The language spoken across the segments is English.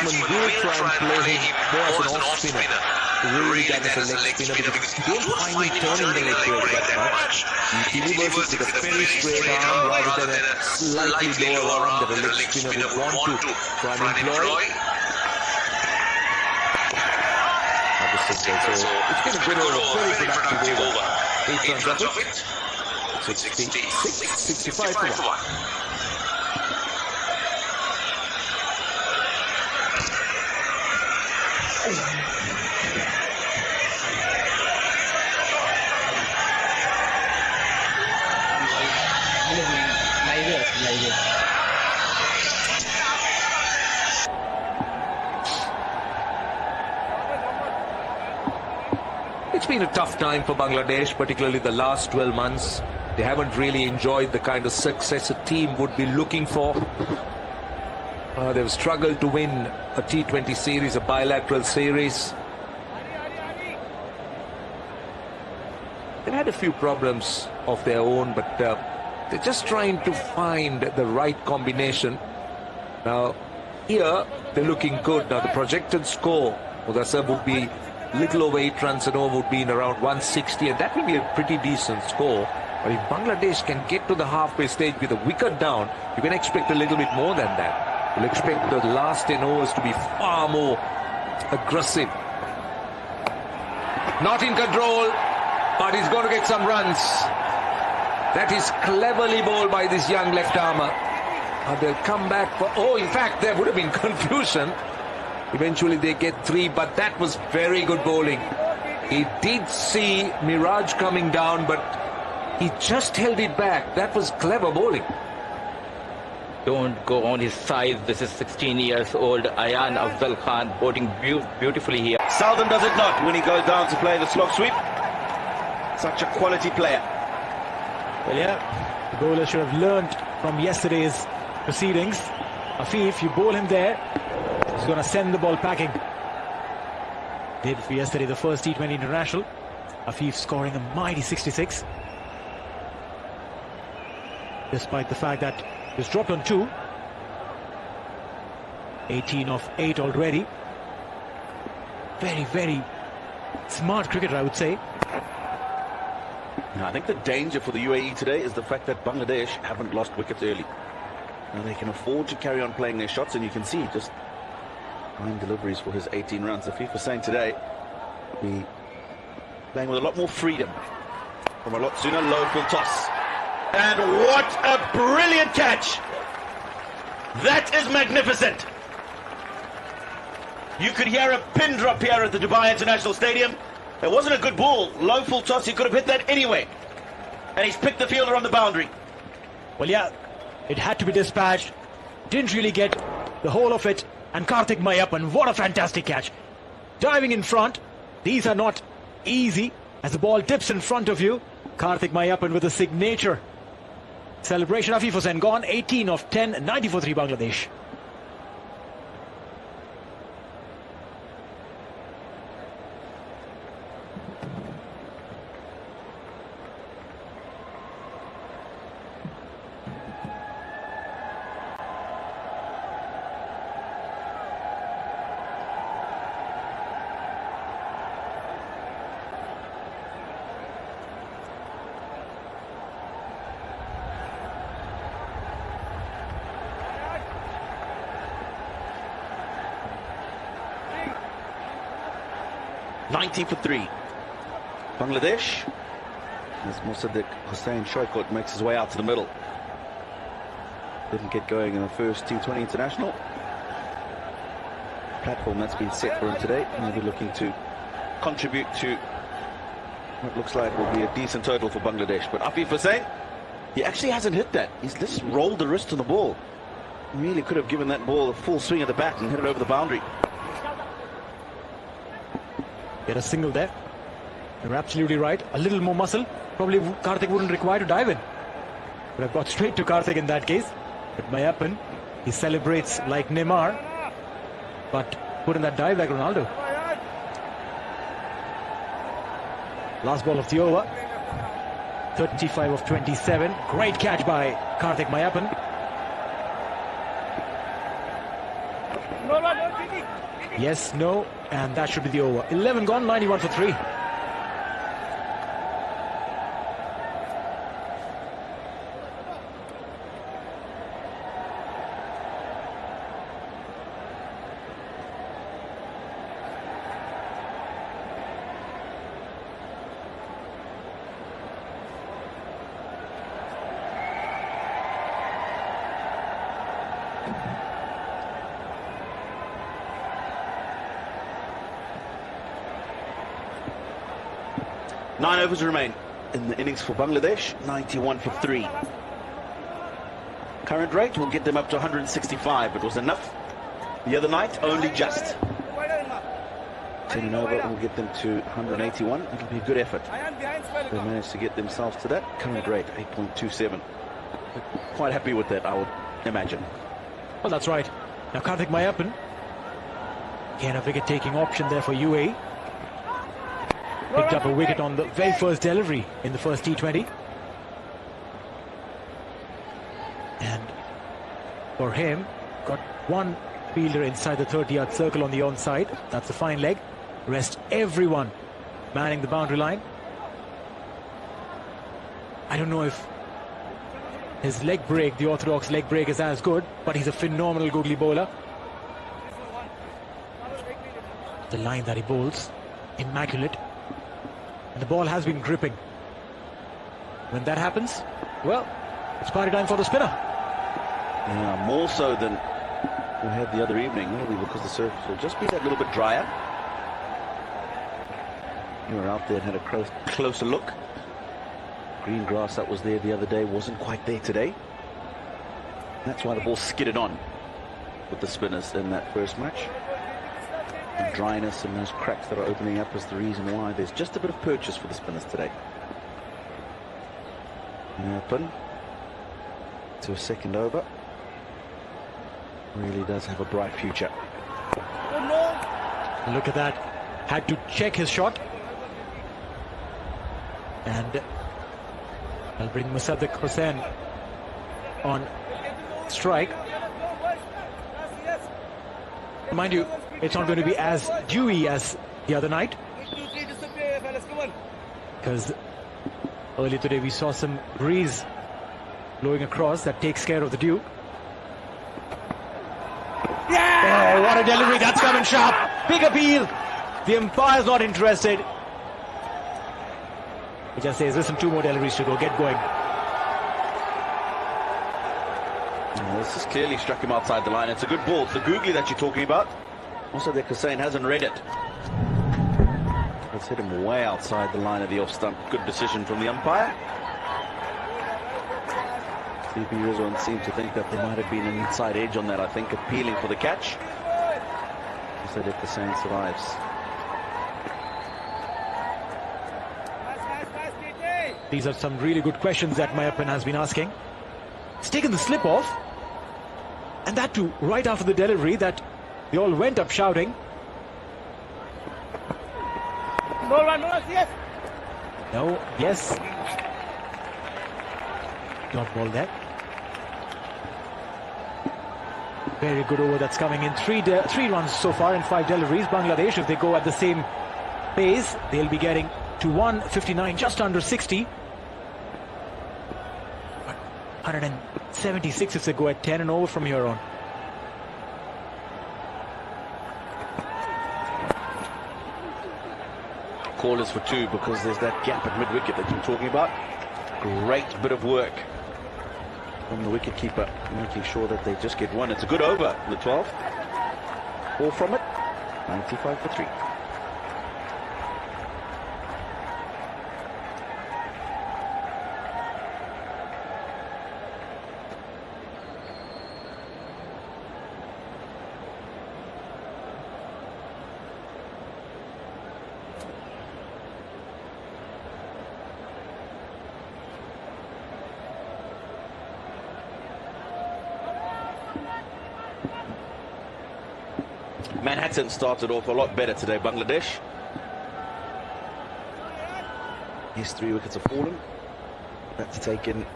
batsman will try and play him more as an off-spinner, really than as a leg spinner, because you don't find him turning the leg break that much. He delivers it with a very straight arm rather than a slightly lower arm that a leg spinner would want to try and employ. So it's been a bit of a very productive over. 8 runs of it. 65 for 1. It's been a tough time for Bangladesh, particularly the last 12 months. They haven't really enjoyed the kind of success a team would be looking for. They've struggled to win a T20 series, a bilateral series. They've had a few problems of their own, but they're just trying to find the right combination. Now, here, they're looking good. Now, the projected score for the sub would be little over 8 runs and over, would be in around 160, and that will be a pretty decent score. But if Bangladesh can get to the halfway stage with a wicket down, you can expect a little bit more than that. You'll expect the last 10 overs to be far more aggressive. Not in control, but he's going to get some runs. That is cleverly bowled by this young left armer. They'll come back for... Oh, in fact, there would have been confusion. Eventually they get 3, but that was very good bowling. He did see Miraj coming down, but he just held it back. That was clever bowling. Don't go on his side. This is 16 years old Ayan Afzal Khan bowling beautifully here. Seldom does it not when he goes down to play the slog sweep. Such a quality player. Well, yeah, the bowler should have learned from yesterday's proceedings. Afif, you bowl him there, he's going to send the ball packing. Did for yesterday, the first T20 international. Afif scoring a mighty 66. Despite the fact that he's dropped on 2. 18 of 8 already. Very, very smart cricketer, I would say. Now, I think the danger for the UAE today is the fact that Bangladesh haven't lost wickets early. Now they can afford to carry on playing their shots, and you can see just 9 deliveries for his 18 runs. Afif was saying today, be playing with a lot more freedom from a lot sooner. Low full toss. And what a brilliant catch! That is magnificent! You could hear a pin drop here at the Dubai International Stadium. It wasn't a good ball. Low full toss, he could have hit that anyway. And he's picked the fielder on the boundary. Well, yeah, it had to be dispatched. Didn't really get the whole of it. And Karthik Mayappan, what a fantastic catch. Diving in front. These are not easy. As the ball dips in front of you, Karthik Mayappan with a signature celebration. Afif Hussain gone, 18 of 10, 90 for 3 Bangladesh. .90 for 3. Bangladesh, as Mosaddeq Hussain Shoykot makes his way out to the middle. Didn't get going in the first T20 international. Platform that's been set for him today. Maybe looking to contribute to what looks like will be a decent total for Bangladesh. But Afif Hussain, he actually hasn't hit that. He's just rolled the wrist on the ball. Really could have given that ball a full swing at the bat and hit it over the boundary. Get a single there. You're absolutely right. A little more muscle. Probably Karthik wouldn't require to dive in. Would have got straight to Karthik in that case. But Mayappan, he celebrates like Neymar, but put in that dive like Ronaldo. Last ball of the over. 35 of 27. Great catch by Karthik Mayappan. Yes, no, and that should be the over. 11 gone, 91 for 3. Nine overs remain in the innings for Bangladesh, 91 for 3. Current rate will get them up to 165. It was enough the other night, only just. 10 over will get them to 181. It'll be a good effort. They managed to get themselves to that current rate, 8.27. Quite happy with that, I would imagine. Well, that's right. Now Karthik Mayappan, again a wicket-taking option there for UAE. Picked up a wicket on the very first delivery in the first T20. And for him, got one fielder inside the 30-yard circle on the onside. That's a fine leg. Rest everyone manning the boundary line. I don't know if his leg break, the orthodox leg break, is as good, but he's a phenomenal googly bowler. The line that he bowls, immaculate. And the ball has been gripping. When that happens, well, it's party time for the spinner. Yeah, more so than we had the other evening, maybe because the surface will just be that little bit drier. You were out there and had a closer look. Green grass that was there the other day wasn't quite there today. That's why the ball skidded on with the spinners in that first match. The dryness and those cracks that are opening up is the reason why there's just a bit of purchase for the spinners today. Open to a second over. Really does have a bright future. Look at that. Had to check his shot. And I'll bring Musaddiq Hussain on strike. Mind you, it's not going to be as dewy as the other night, because earlier today we saw some breeze blowing across that takes care of the dew. Yeah! Oh, what a delivery, that's coming sharp. Big appeal. The umpire's not interested. He just says, listen, 2 more deliveries to go, get going. This has clearly struck him outside the line. It's a good ball. It's the googly that you're talking about. Also, the Hussain hasn't read it. It's hit him way outside the line of the off stump. Good decision from the umpire. CP Rizwan seemed to think that there might have been an inside edge on that, I think, appealing for the catch. Also, the Hussain survives. These are some really good questions that Mayappan has been asking. He's taken the slip off, and that too right after the delivery that they all went up shouting. No run, yes. No, yes. Dot ball there. Very good over that's coming in. Three runs so far in 5 deliveries. Bangladesh, if they go at the same pace, they'll be getting to 159, just under 60. 176 if they go at 10 and over from here on. Call is for 2 because there's that gap at mid-wicket that you're talking about. Great bit of work from the wicket-keeper, making sure that they just get 1. It's a good over, the 12th. 4 from it, 95 for 3. Manhattan started off a lot better today, Bangladesh. His 3 wickets have fallen. That's taken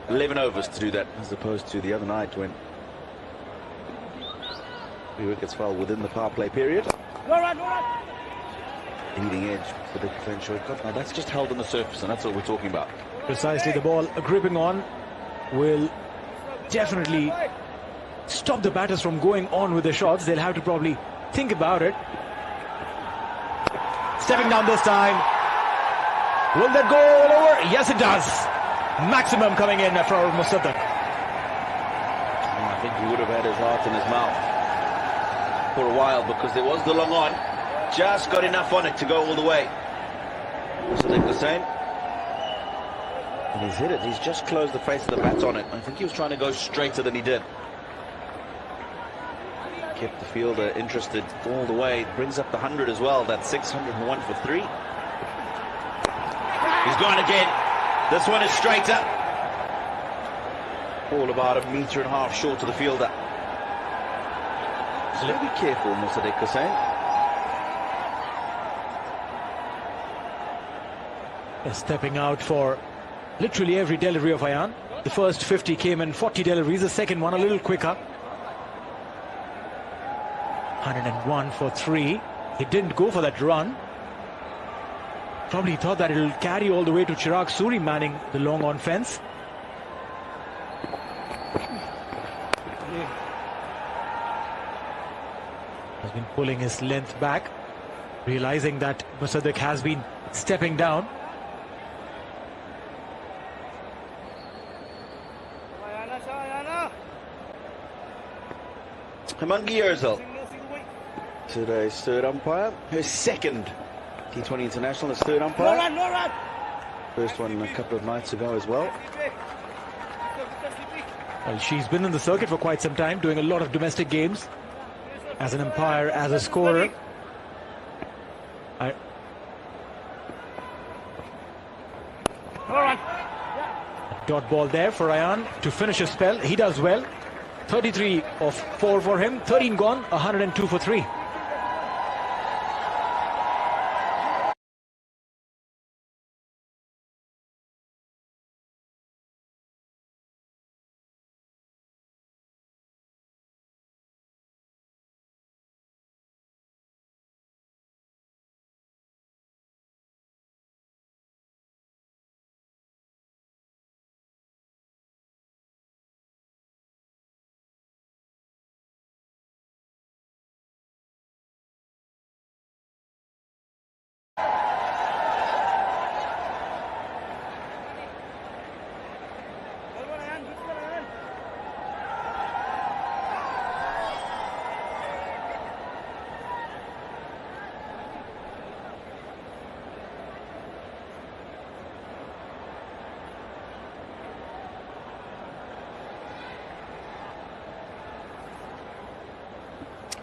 11 overs to do that, as opposed to the other night when 3 wickets fell within the power play period. No run, no run. Leading edge for the potential cut. Now that's just held on the surface, and that's what we're talking about. Precisely, the ball gripping on will definitely stop the batters from going on with the shots. They'll have to probably think about it. Stepping down this time. Will that go all over? Yes, it does. Maximum coming in for Mosaddek. I think he would have had his heart in his mouth for a while, because there was the long on. Just got enough on it to go all the way. Mosaddek the same. And he's hit it. He's just closed the face of the bat on it. I think he was trying to go straighter than he did. Kept the fielder interested all the way. Brings up the 100 as well. That's 601 for 3. He's gone again. This one is straighter. All about 1.5 meters short to the fielder. So be careful, Mosaddek Hussain. Stepping out for literally every delivery of Ayan. The first 50 came in 40 deliveries. The second one a little quicker. 101 for 3. He didn't go for that run. Probably thought that it'll carry all the way to Chirag Suri manning the long on fence. Has been pulling his length back, realizing that Mosaddek has been stepping down. Hamangi Yerzal, today's third umpire, her second T20 International, his third umpire. No run, no run. First one a couple of nights ago as well. Well, she's been in the circuit for quite some time, doing a lot of domestic games as an umpire, as a scorer. Dot ball there for Ayan to finish his spell. He does well. 33 of 4 for him. 13 gone. 102 for 3.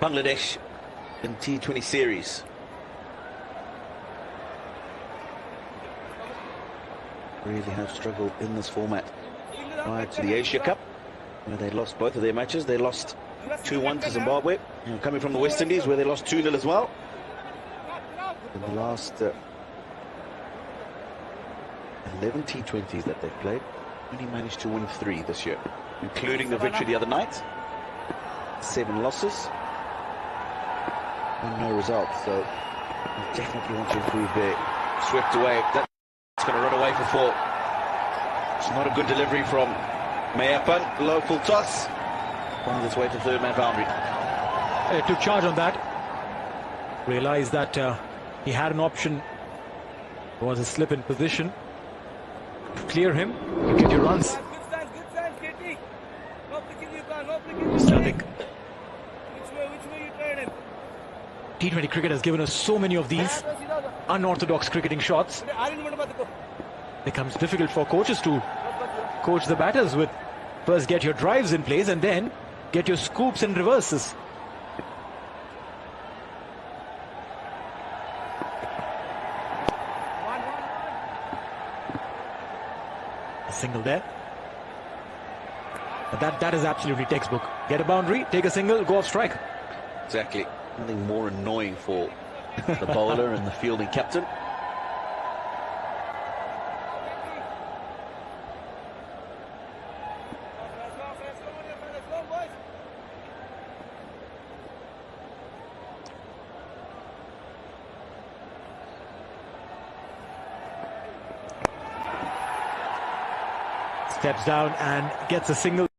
Bangladesh in T20 series. Really have struggled in this format. Prior to the Asia Cup, where they lost both of their matches. They lost 2-1 to Zimbabwe, coming from the West Indies, where they lost 2-0 as well. In the last 11 T20s that they've played, only managed to win 3 this year, including the victory the other night. 7 losses. And no results, so they definitely want to improve there. Swept away. That's going to run away for 4. It's not a good delivery from Mayapan. Low full toss. On its way to third man boundary. Took charge on that. Realized that he had an option. It was a slip in position. To clear him, you get your runs. Good stance, KT. No picking you can, no picking you can. Which way you turn him? T20 cricket has given us so many of these unorthodox cricketing shots. It becomes difficult for coaches to coach the batters with first get your drives in place and then get your scoops and reverses. A single there. But that is absolutely textbook. Get a boundary, take a single, go off strike. Exactly. Nothing more annoying for the bowler and the fielding captain. Steps down and gets a single.